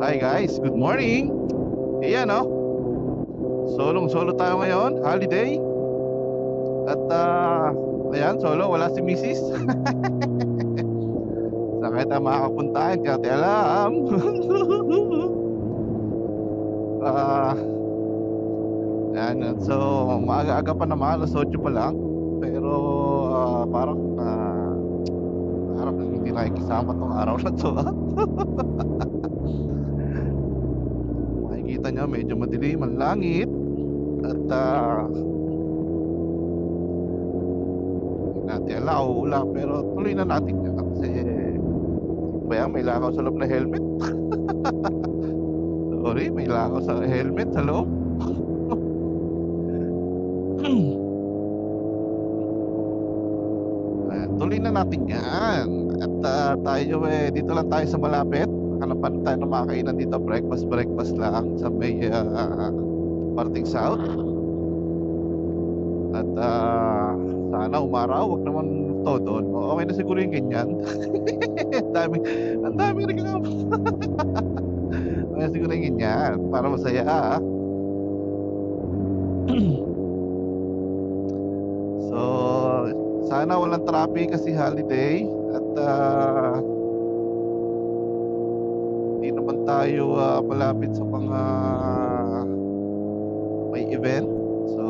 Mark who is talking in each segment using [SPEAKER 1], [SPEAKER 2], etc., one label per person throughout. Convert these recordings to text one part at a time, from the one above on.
[SPEAKER 1] Hi guys, good morning. Ayan no, solo tayo ngayon, holiday. At ayan, solo, wala si Mrs. Saan kaya tayo makakapuntahan? Kaya tayo alam. Ah, Ayan, so maaga-aga pa naman, alas 8 pa lang. Pero parang hindi nakikisama tong araw na to. Makikita nyo, medyo madilim ang langit. At hindi natin alam, ulan. Pero tuloy na natin yan. Kasi ba may lakaw sa loob na helmet. Sorry, may lakaw sa helmet sa loob. Ayan, tuloy na natin yan. At tayo dito lang tayo sa malapit. Hanapan tayo ng makakainan dito. Breakfast lang sa may parting south. At sana umaraw, wag naman todo. Okay na siguro yung ganyan. Ang dami reklamo. Okay na siguro yung ganyan para masaya. So sana walang traffic kasi holiday. At hindi naman tayo malapit sa mga may event. So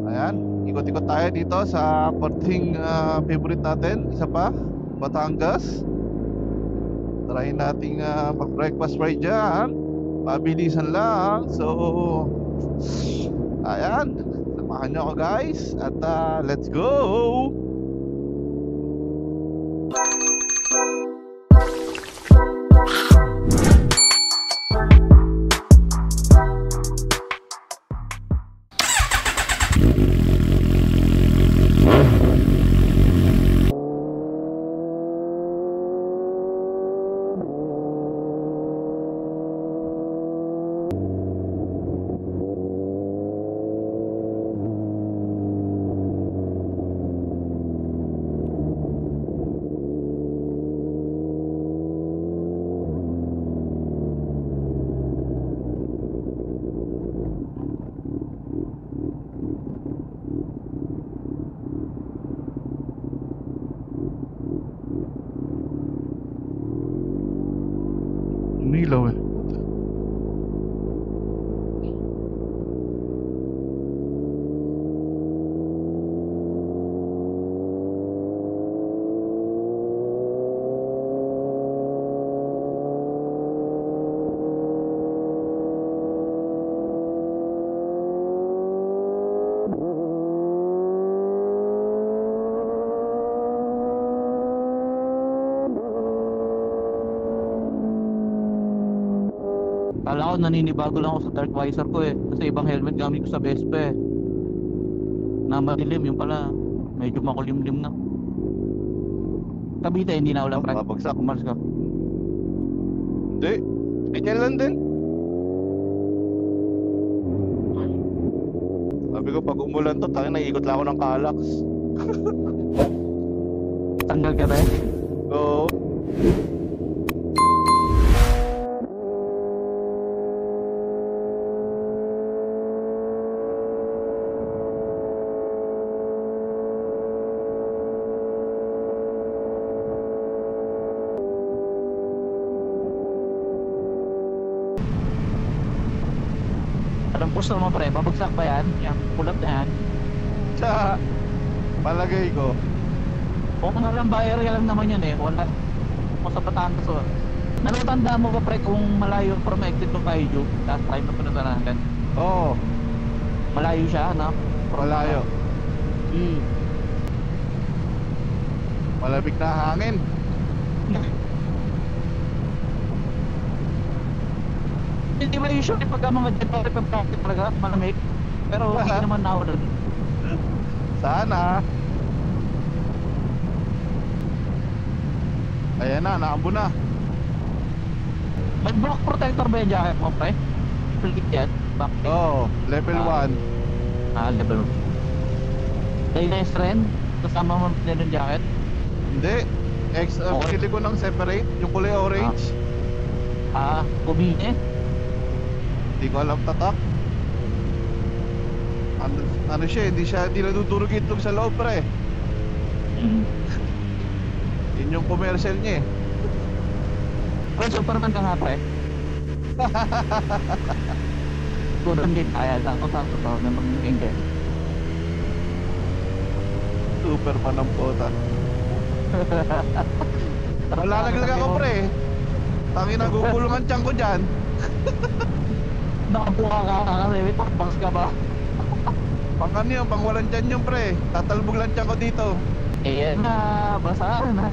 [SPEAKER 1] ayan, ikot-ikot tayo dito sa porting favorite natin. Isa pa, Batangas. Try nating mag-breakfast right dyan. Pabilisan lang. So ayan, samahan nyo ako guys. At let's go. Umilaw eh.
[SPEAKER 2] Kala ko naninibago lang ako sa dark visor ko eh. Kasi ibang helmet gamit ko sa Vespa eh. Na madilim, yung pala medyo makulimlim na. Kabita hindi na ulang
[SPEAKER 1] Babagsak.
[SPEAKER 2] Umalis ka.
[SPEAKER 1] Hindi, ganyan lang din. Sabi ko pag umulan to, tayo naikot lang ako ng Calax.
[SPEAKER 2] Tanggal ka ba eh?
[SPEAKER 1] Oo.
[SPEAKER 2] Anong puso mo pre? Babagsak ba yan? Yung pulap na yan?
[SPEAKER 1] Tsa, palagay ko.
[SPEAKER 2] Kung walang buyer lang naman yan eh. Wala mo sa Batangas o. Natatanda mo ba pre kung malayo from exit ng Kaiju? Last time na pinunta natin.
[SPEAKER 1] Oo,
[SPEAKER 2] Malayo siya, ano?
[SPEAKER 1] malayo. Malamig na hangin.
[SPEAKER 2] Hindi ba usually pagka mga January pag-practice talaga malamig? Pero hindi naman na ako doon.
[SPEAKER 1] Sana. Ayan na, naambo na.
[SPEAKER 2] May block protector ba yung jacket mo pre? Complete yan? Backpack?
[SPEAKER 1] Oo, level 1.
[SPEAKER 2] Level 1. Kaya na yung strength? Kasama mo din yung jacket?
[SPEAKER 1] Hindi.
[SPEAKER 2] Okay.
[SPEAKER 1] Pinili ko ng separate, yung kulay orange.
[SPEAKER 2] Kumine.
[SPEAKER 1] Hindi ko alam tatak. Ano siya, hindi nadudurog itlog sa loob pre. Yun yung commercial niya eh.
[SPEAKER 2] Pero Superman ka nga pre. Gurang din kaya lang ako sa totoo na magiging kayo.
[SPEAKER 1] Super pa ng pota. Malalaglag ako pre. Tangin na gugulungan tiyan ko dyan.
[SPEAKER 2] Nakabuka ka kasi may takbangs ka ba?
[SPEAKER 1] Pang ano yun, pang walang tiyan yung pre. Tatalbog lang tiyan ko dito.
[SPEAKER 2] Eh yan na, basa na.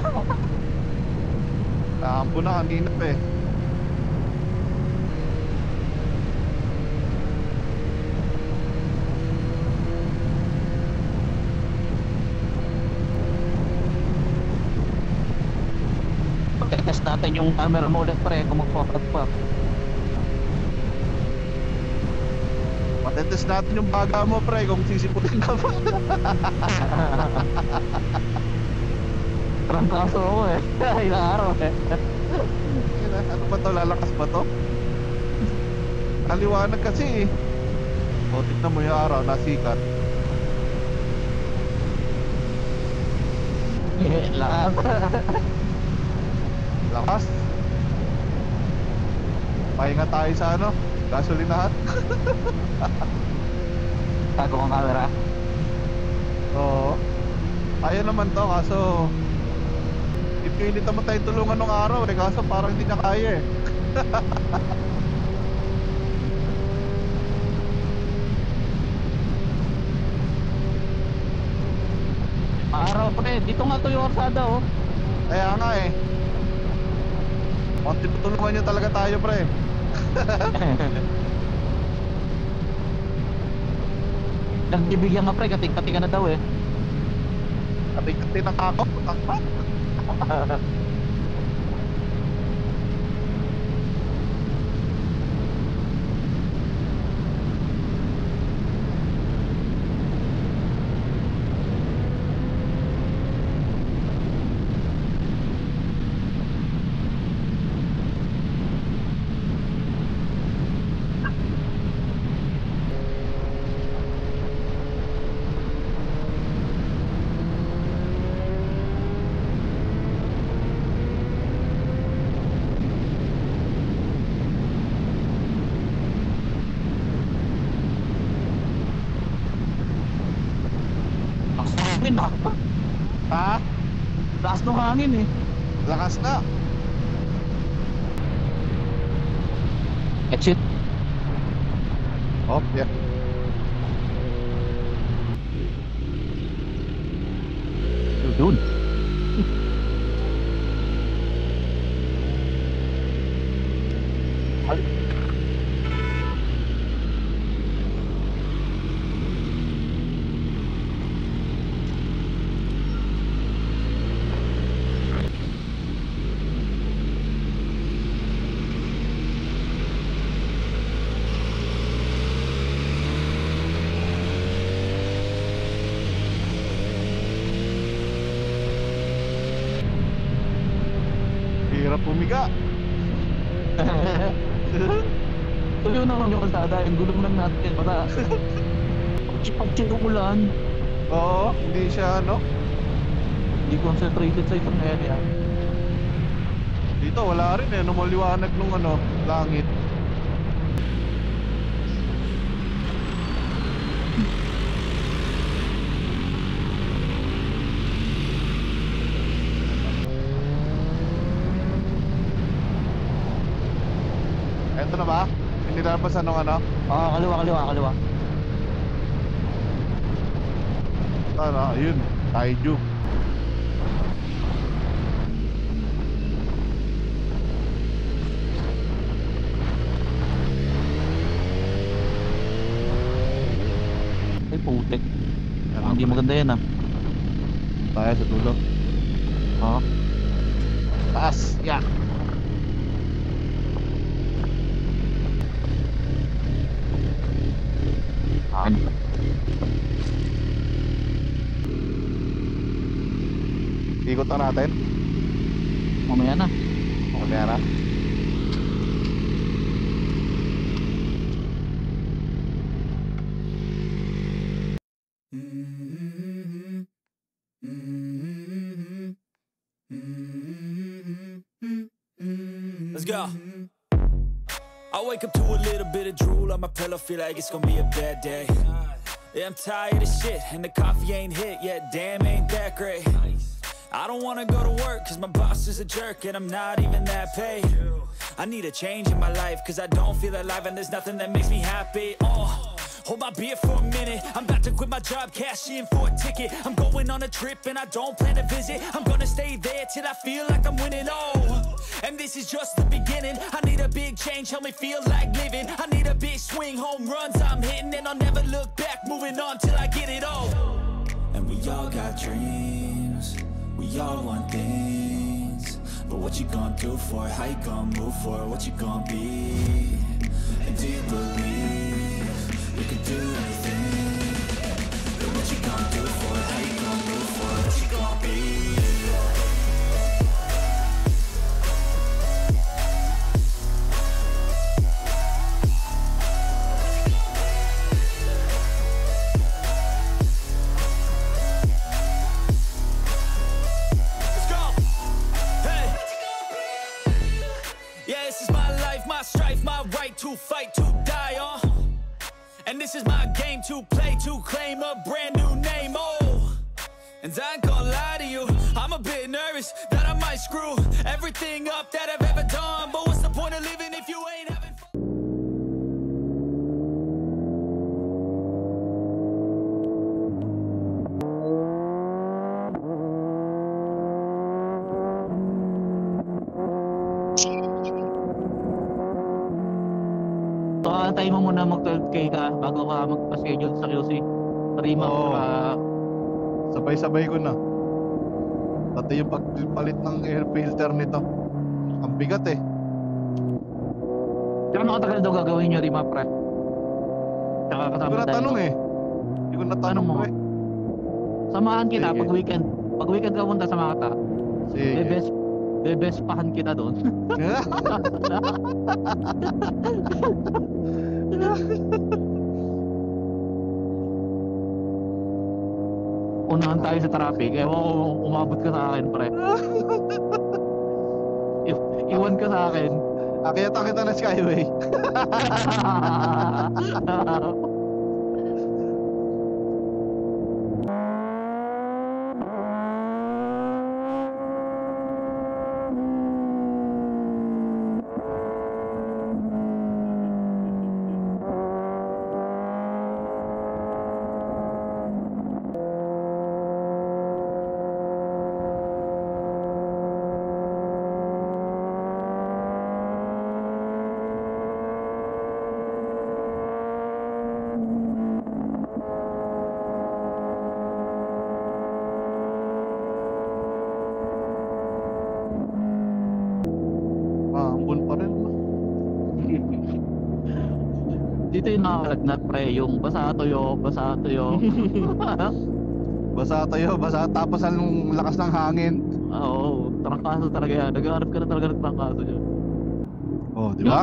[SPEAKER 1] Nakampo na kanina pa eh.
[SPEAKER 2] Test natin yung camera mo ulit pre kung mag-focus pa.
[SPEAKER 1] Matetest natin yung baga mo pre kung sisiputin ka pa.
[SPEAKER 2] Trangkaso ako eh. Ilang araw eh.
[SPEAKER 1] Ano ba to? Lalakas ba to? Kaliwanag kasi eh. O tignan mo yung araw, nasikat.
[SPEAKER 2] Lakas.
[SPEAKER 1] Lakas. Pahinga tayo sa ano, gasolinahan.
[SPEAKER 2] Tago kong camera.
[SPEAKER 1] Oo. Kaya naman to kaso ipilit naman tayo tulungan nung araw eh. Kaso parang hindi niya kaya eh.
[SPEAKER 2] Araw pre, dito nga to yung orsada oh.
[SPEAKER 1] Kaya nga eh. Konti tutulungan niyo talaga tayo pre.
[SPEAKER 2] Nagbibigyan nga pre, kating-kati ka na daw eh.
[SPEAKER 1] Kati-kati ng kakot. Takpak.
[SPEAKER 2] Lakas ng hangin ah.
[SPEAKER 1] Ha?
[SPEAKER 2] Lakas ng hangin eh.
[SPEAKER 1] Lakas na.
[SPEAKER 2] Exit.
[SPEAKER 1] Oh, yeah.
[SPEAKER 2] Yun.
[SPEAKER 1] Hirap pumiga.
[SPEAKER 2] Tuloy naman yung kalsada, yung gulong lang natin. Baka pag-check ulan,
[SPEAKER 1] Oo, hindi siya ano.
[SPEAKER 2] hindi concentrated sa isang area.
[SPEAKER 1] Dito wala rin eh, lumaliwanag nung ano, langit. Eto na ba? Pinilalabasan nung ano?
[SPEAKER 2] Kaliwa.
[SPEAKER 1] Tara, ayun, Taiju.
[SPEAKER 2] Ay putik.
[SPEAKER 1] Ano,
[SPEAKER 2] Hindi maganda yan ah.
[SPEAKER 1] tayo sa dulo.
[SPEAKER 2] Oo.
[SPEAKER 1] Taas, yeah.
[SPEAKER 2] Akin.
[SPEAKER 1] Ikot na natin.
[SPEAKER 2] Mamaya na.
[SPEAKER 1] Kamera.
[SPEAKER 3] Let's go. I wake up to a little bit of drool on my pillow, feel like it's gonna be a bad day. Yeah, I'm tired of shit, and the coffee ain't hit yet, damn, ain't that great. I don't wanna go to work, cause my boss is a jerk, and I'm not even that paid. I need a change in my life, cause I don't feel alive, and there's nothing that makes me happy. Hold my beer for a minute, I'm about to quit my job, cash in for a ticket. I'm going on a trip and I don't plan to visit. I'm gonna stay there till I feel like I'm winning, and this is just the beginning. I need a big change, help me feel like living. I need a big swing, home runs I'm hitting, and I'll never look back, moving on till I get it all. And we all got dreams, we all want things, but what you gonna do for it? How you gonna move for it? What you gonna be? And do you believe you can do anything? But what you gonna do for it? How you gonna move for it? What you gonna be? Let's go! Hey! Yeah, this is my life, my strife, my right to fight, to die on. And this is my game to play, to claim a brand new name, and I ain't gonna lie to you, I'm a bit nervous that I might screw everything up that I've ever done. But what's the point of living if you ain't having fun?
[SPEAKER 2] So, antayin mo muna mag-12K ka bago ka magpa-schedule sa QC. 3 months
[SPEAKER 1] Oo.
[SPEAKER 2] para...
[SPEAKER 1] Sabay-sabay ko na. Pati yung pagpalit ng air filter nito. Ang bigat eh.
[SPEAKER 2] Kano katagal daw gagawin nyo, Rima, pre? Tsaka
[SPEAKER 1] Hindi ko
[SPEAKER 2] kasama tayo.
[SPEAKER 1] natanong eh. Hindi ko natanong
[SPEAKER 2] Tanong mo.
[SPEAKER 1] pre.
[SPEAKER 2] Samahan kita
[SPEAKER 1] Sige.
[SPEAKER 2] pag weekend. Pag weekend ka punta, sama kita.
[SPEAKER 1] Sige.
[SPEAKER 2] Bebespahan kita doon. Unahan tayo sa traffic. Ewan ko umabot ka sa akin, pre. Iwan ka sa akin.
[SPEAKER 1] Akyatan kita ng Skyway. Ambon pa rin.
[SPEAKER 2] Dito yung nakakalagnat, pre. Yung basa tuyo, basa tuyo.
[SPEAKER 1] Basa tayo, basa tapos anong lakas ng hangin.
[SPEAKER 2] Oo, trangkaso talaga yan. Nag-aarap ka na talaga ng trangkaso dyan.
[SPEAKER 1] Oh, di ba?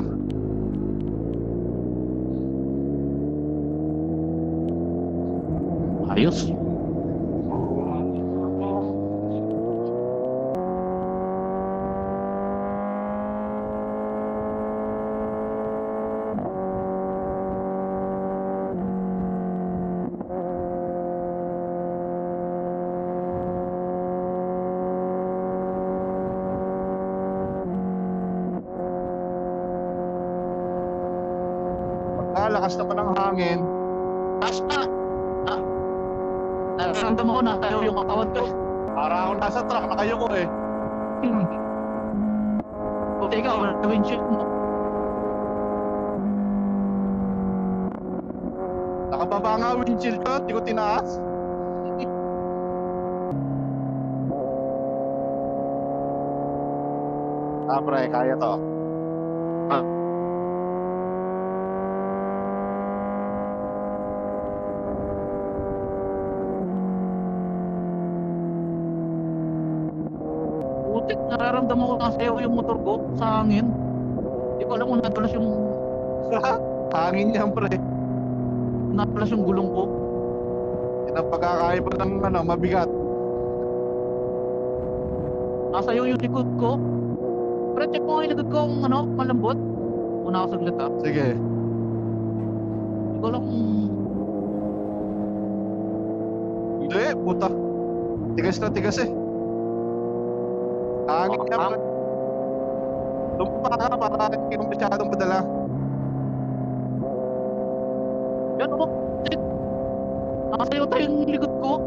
[SPEAKER 2] Ayos.
[SPEAKER 1] Lakas naman ng hangin.
[SPEAKER 2] Taas na! Nararamdaman ko na tayo yung katawan ko.
[SPEAKER 1] Para ako nasa truck, nakayuko eh.
[SPEAKER 2] Buti ikaw, wala na windshield mo.
[SPEAKER 1] Nakababa nga windshield ko, di ko tinaas. Pre, kaya to.
[SPEAKER 2] Putik na. nararamdaman ko na sayo yung motor ko sa hangin. Hindi ko alam kung nadulas yung
[SPEAKER 1] Hangin yan, pre.
[SPEAKER 2] nadulas yung gulong ko.
[SPEAKER 1] Yan ang pagkakaiba ng mabigat.
[SPEAKER 2] Nasa yung likod ko. Pero check mo yung likod ko kung malambot. Una ako saglit ha.
[SPEAKER 1] Sige.
[SPEAKER 2] Hindi ko alam kung...
[SPEAKER 1] Hindi, puta. Tigas na tigas eh. Hangin yan, pre. Tumpa ka para hindi mo masyadong madala.
[SPEAKER 2] Yan o. Shit. Nakasayo tayo yung likod ko.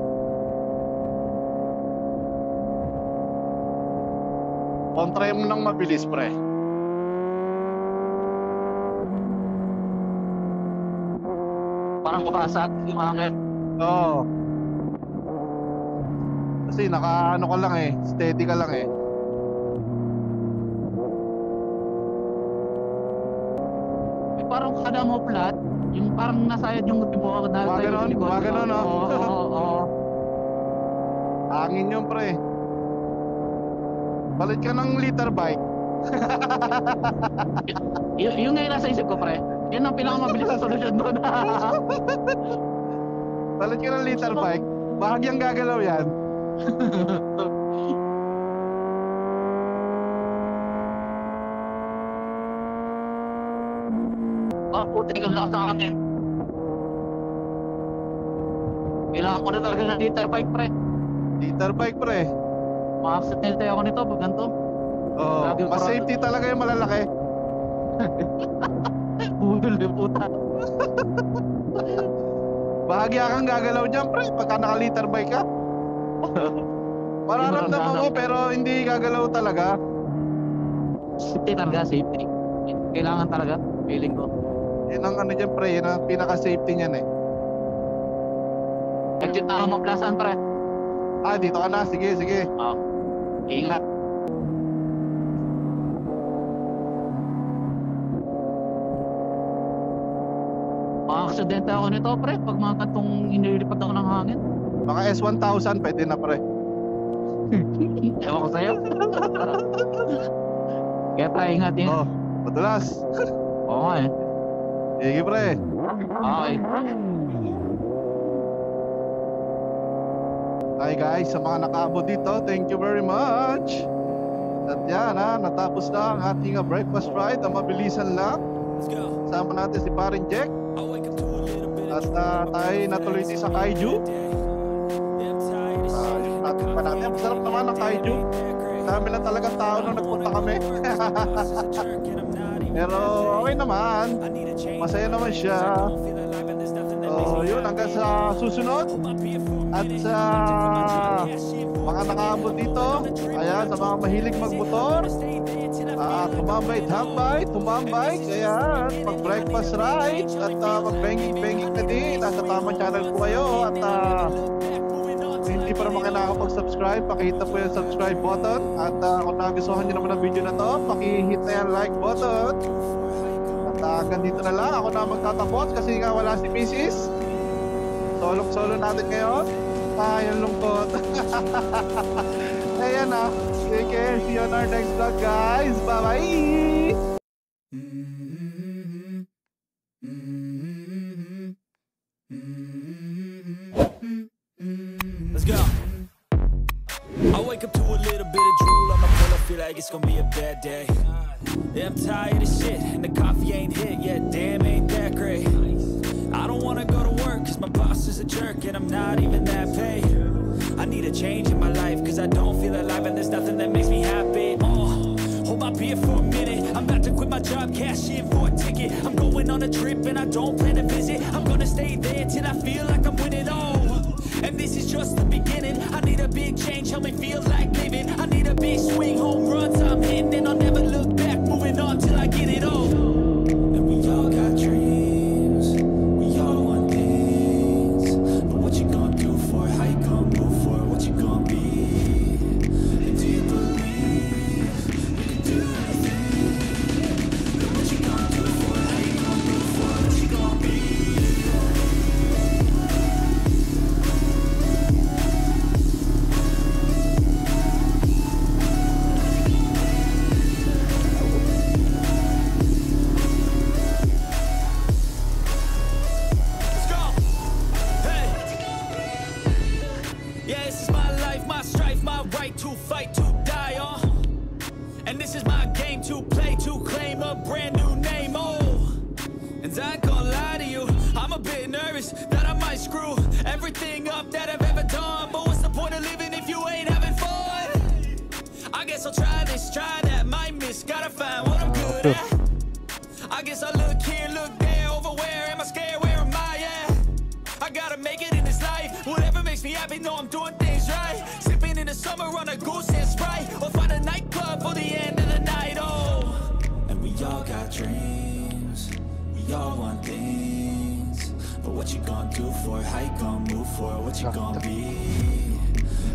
[SPEAKER 1] Kontra mo nang mabilis, pre.
[SPEAKER 2] Parang kumasag yung hangin.
[SPEAKER 1] Oo. Kasi naka ka lang eh. Steady ka lang eh.
[SPEAKER 2] Eh, parang kada mo flat, yung parang nasayad yung tibo dahil
[SPEAKER 1] Mga
[SPEAKER 2] tayo
[SPEAKER 1] ganon,
[SPEAKER 2] yung likod.
[SPEAKER 1] mga ganon, no?
[SPEAKER 2] Oo.
[SPEAKER 1] Hangin yun, pre. Balit ka ng liter bike.
[SPEAKER 2] Yung ngayon nasa isip ko, pre. Yan ang pinakamabilis na solusyon doon.
[SPEAKER 1] Balit ka ng liter bike. Bahagyang gagalaw yan.
[SPEAKER 2] Puti ka lakas ng hangin. Kailangan ko na talaga ng liter bike, pre.
[SPEAKER 1] Liter bike, pre.
[SPEAKER 2] Ma-accidente ako nito pag ganito.
[SPEAKER 1] Oo.
[SPEAKER 2] Grabe,
[SPEAKER 1] Mas safety talaga yung malalaki.
[SPEAKER 2] Budol yung puta.
[SPEAKER 1] Bahagya kang gagalaw dyan, pre. Pagka naka-liter bike ka. Mararamdaman mo pero hindi gagalaw talaga.
[SPEAKER 2] Safety talaga, safety. Kailangan talaga, feeling ko.
[SPEAKER 1] Yan ang dyan, pre. Yan ang pinaka-safety niyan eh.
[SPEAKER 2] Exit na ako maplasan, pre.
[SPEAKER 1] Ah, dito ka na. Sige, sige.
[SPEAKER 2] Ingat. Maka-aksidente ako nito, pre. Pag mga kantong inilipad ako ng hangin.
[SPEAKER 1] Mga S1000, pwede na, pre.
[SPEAKER 2] Ewan ko sa'yo. Kaya tayo ingat yun.
[SPEAKER 1] Oh, madulas.
[SPEAKER 2] Oo nga eh.
[SPEAKER 1] Sige, pre.
[SPEAKER 2] Okay.
[SPEAKER 1] Hi guys, sa mga nakaabot dito, thank you very much. At yan natapos na ang ating breakfast ride. Ang mabilisan lang.
[SPEAKER 3] Let's go.
[SPEAKER 1] Sama natin si Parin Jack.
[SPEAKER 3] I wake up to a little bit
[SPEAKER 1] At
[SPEAKER 3] of
[SPEAKER 1] tayo natuloy din sa Kaiju. Yung natin pa natin. Masarap naman ang Kaiju. Dami lang talagang tao nung nagpunta kami. Pero okay naman. Masaya naman siya. So yun, hanggang sa susunod. At sa mga nakaabot dito, ayan, sa mga mahilig magmotor, tumambay, ayan, mag-breakfast ride, at mag-banging na din. Nasa tamang channel po kayo. At kung hindi pa naman kayo nakakapag-subscribe, pakihita po yung subscribe button. At kung nagustuhan nyo naman ang video na to, pakihit na yung like button. At hanggang dito na lang, ako na magtatapos kasi nga wala si Mrs. Solo natin ngayon. Ang lungkot. Ayan take care. See you on our next vlog, guys. Bye-bye.
[SPEAKER 3] Let's go. I wake up to a little bit of drool on my pillow, feel like it's gonna be a bad day. Yeah, I'm tired of shit, and the coffee ain't hit yet. Damn, ain't that great. I don't wanna go to work, cause my boss is a jerk, and I'm not even that paid. I need a change in my life, cause I don't feel alive, and there's nothing that makes me happy. Hold my beer for a minute, I'm about to quit my job, cash in for a ticket. I'm going on a trip, and I don't plan to visit. I'm gonna stay there till I feel like I'm winning all. And this is just the beginning. I need a big change, help me feel like living. I need a big swing, home runs I'm hitting, and I'll never look back, moving on till I get it all. And we all got dreams, we all want things, but what you gonna do for it? How you gonna move for it? What you gonna be? And do you believe you can do anything? But what you gonna do for it? How you gonna move for it? What you gonna be? Yeah, this is my life, my strife, my right to fight, to die on. And this is my game to play, to claim a brand new name, oh. And I ain't gonna lie to you, I'm a bit nervous that I might screw everything up that I've ever done. But what's the point of living if you ain't having fun? I guess I'll try this, try that, might miss, gotta find what I'm good at. I guess I look here, look there, over where am I scared, where am I at? I gotta make it in this life, whatever makes me happy, know I'm doing things right. Sipping in the summer on a goose and Sprite, or find a nightclub for the end of the night, oh. And we all got dreams, we all want things, but what you gonna do for it, how you gonna move for it, what you gonna be?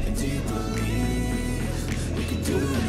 [SPEAKER 3] And do you believe we can do it?